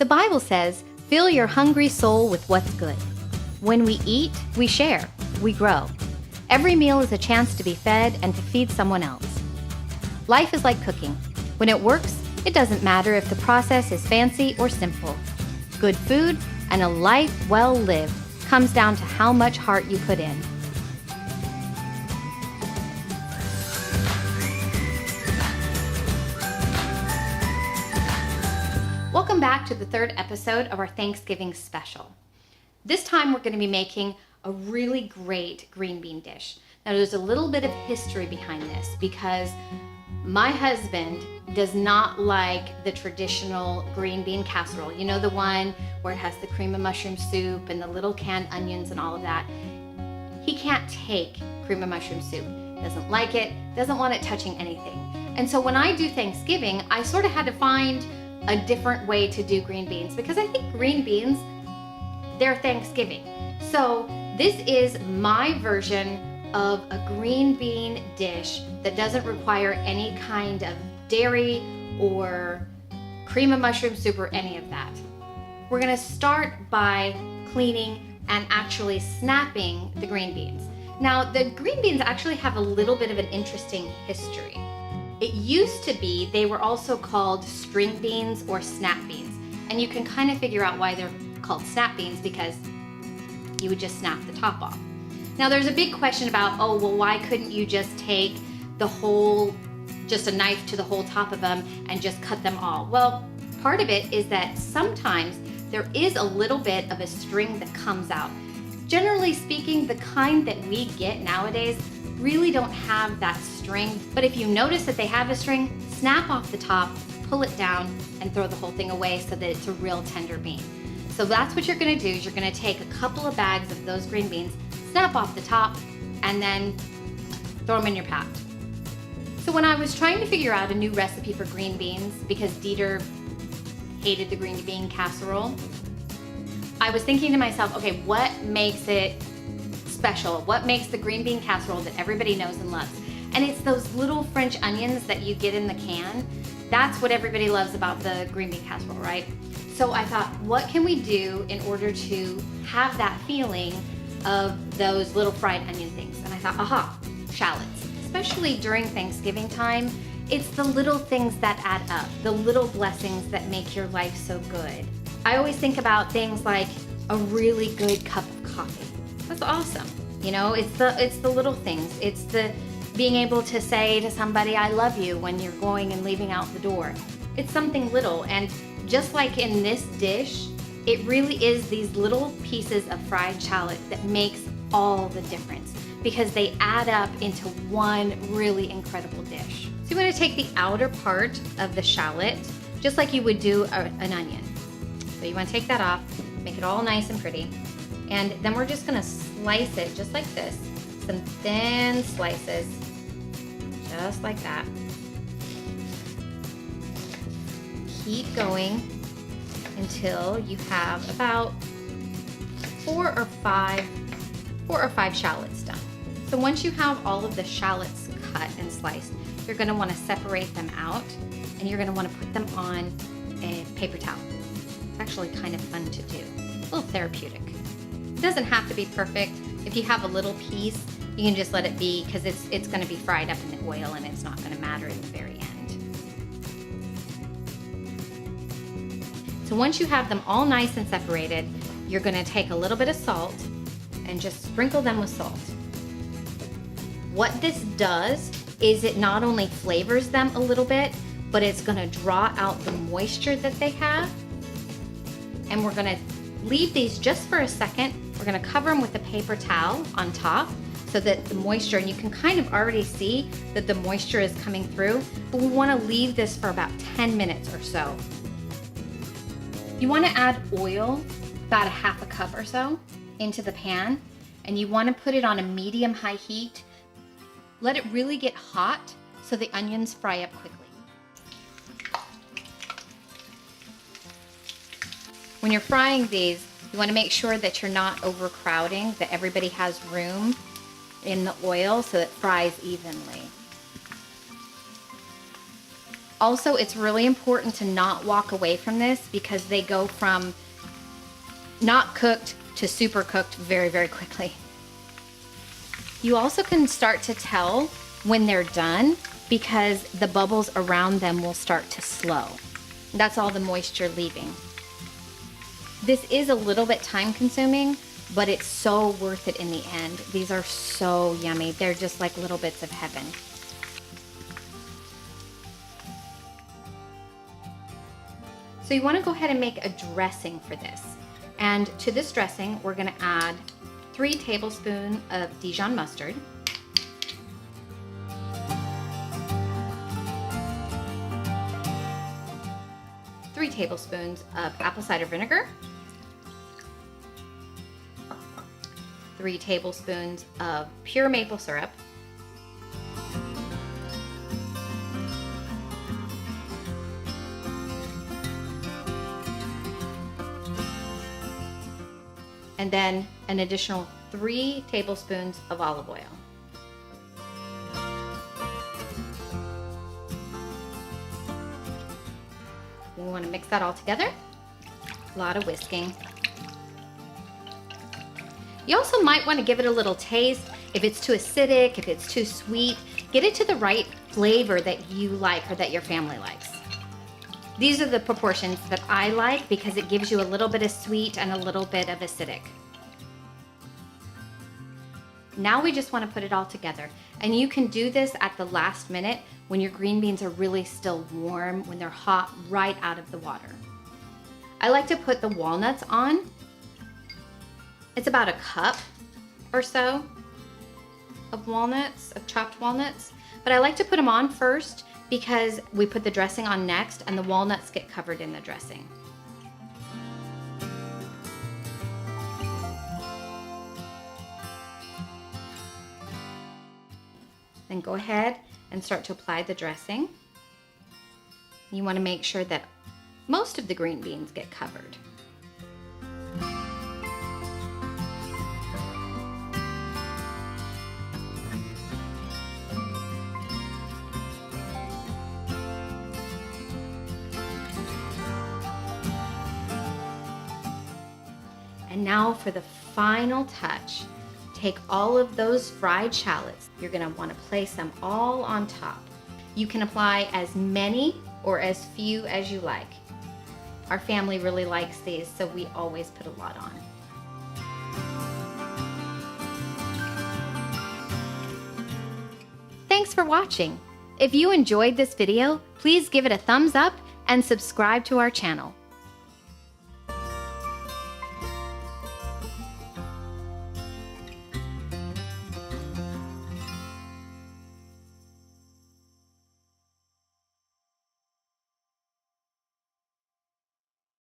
The Bible says, "Fill your hungry soul with what's good." When we eat, we share, we grow. Every meal is a chance to be fed and to feed someone else. Life is like cooking. When it works, it doesn't matter if the process is fancy or simple. Good food and a life well lived comes down to how much heart you put in. Welcome back to the third episode of our Thanksgiving special. This time we're going to be making a really great green bean dish. Now there's a little bit of history behind this because my husband does not like the traditional green bean casserole. You know, the one where it has the cream of mushroom soup and the little canned onions and all of that. He can't take cream of mushroom soup. Doesn't like it, doesn't want it touching anything. And so when I do Thanksgiving, I sort of had to find a different way to do green beans because I think green beans, they're Thanksgiving. So this is my version of a green bean dish that doesn't require any kind of dairy or cream of mushroom soup or any of that. We're gonna start by cleaning and actually snapping the green beans. Now, the green beans actually have a little bit of an interesting history. It used to be they were also called string beans or snap beans. And you can kind of figure out why they're called snap beans because you would just snap the top off. Now there's a big question about, oh, well, why couldn't you just take the whole, just a knife to the whole top of them and just cut them all? Well, part of it is that sometimes there is a little bit of a string that comes out. Generally speaking, the kind that we get nowadays really don't have that string, but if you notice that they have a string, snap off the top, pull it down, and throw the whole thing away so that it's a real tender bean. So that's what you're gonna do, is you're gonna take a couple of bags of those green beans, snap off the top, and then throw them in your pot. So when I was trying to figure out a new recipe for green beans, because Dieter hated the green bean casserole, I was thinking to myself, okay, what makes it special? What makes the green bean casserole that everybody knows and loves? And it's those little French onions that you get in the can. That's what everybody loves about the green bean casserole, right? So I thought, what can we do in order to have that feeling of those little fried onion things? And I thought, aha, shallots. Especially during Thanksgiving time, it's the little things that add up, the little blessings that make your life so good. I always think about things like a really good cup of coffee. That's awesome. You know, it's the little things. It's the being able to say to somebody, I love you, when you're going and leaving out the door. It's something little. And just like in this dish, it really is these little pieces of fried shallot that makes all the difference because they add up into one really incredible dish. So you want to take the outer part of the shallot, just like you would do an onion. So you want to take that off, make it all nice and pretty. And then we're just gonna slice it just like this. Some thin slices, just like that. Keep going until you have about four or five shallots done. So once you have all of the shallots cut and sliced, you're gonna wanna separate them out and you're gonna wanna put them on a paper towel. It's actually kind of fun to do, a little therapeutic. It doesn't have to be perfect. If you have a little piece, you can just let it be because it's gonna be fried up in the oil and it's not gonna matter in the very end. So once you have them all nice and separated, you're gonna take a little bit of salt and just sprinkle them with salt. What this does is it not only flavors them a little bit, but it's gonna draw out the moisture that they have. And we're gonna leave these just for a second. We're gonna cover them with a paper towel on top so that the moisture, and you can kind of already see that the moisture is coming through, but we wanna leave this for about 10 minutes or so. You wanna add oil, about a half a cup or so, into the pan, and you wanna put it on a medium-high heat. Let it really get hot so the onions fry up quickly. When you're frying these, you want to make sure that you're not overcrowding, that everybody has room in the oil so it fries evenly. Also, it's really important to not walk away from this because they go from not cooked to super cooked very, very quickly. You also can start to tell when they're done because the bubbles around them will start to slow. That's all the moisture leaving. This is a little bit time consuming, but it's so worth it in the end. These are so yummy. They're just like little bits of heaven. So you want to go ahead and make a dressing for this. And to this dressing, we're going to add 3 tablespoons of Dijon mustard, 3 tablespoons of apple cider vinegar, 3 tablespoons of pure maple syrup, and then an additional 3 tablespoons of olive oil. We want to mix that all together. A lot of whisking. You also might want to give it a little taste. If it's too acidic, if it's too sweet, get it to the right flavor that you like or that your family likes. These are the proportions that I like because it gives you a little bit of sweet and a little bit of acidic. Now we just want to put it all together. And you can do this at the last minute when your green beans are really still warm, when they're hot right out of the water. I like to put the walnuts on. It's about a cup or so of walnuts, of chopped walnuts. But I like to put them on first because we put the dressing on next and the walnuts get covered in the dressing. Then go ahead and start to apply the dressing. You want to make sure that most of the green beans get covered. And now for the final touch. Take all of those fried shallots. You're gonna wanna place them all on top. You can apply as many or as few as you like. Our family really likes these, so we always put a lot on. Thanks for watching. If you enjoyed this video, please give it a thumbs up and subscribe to our channel.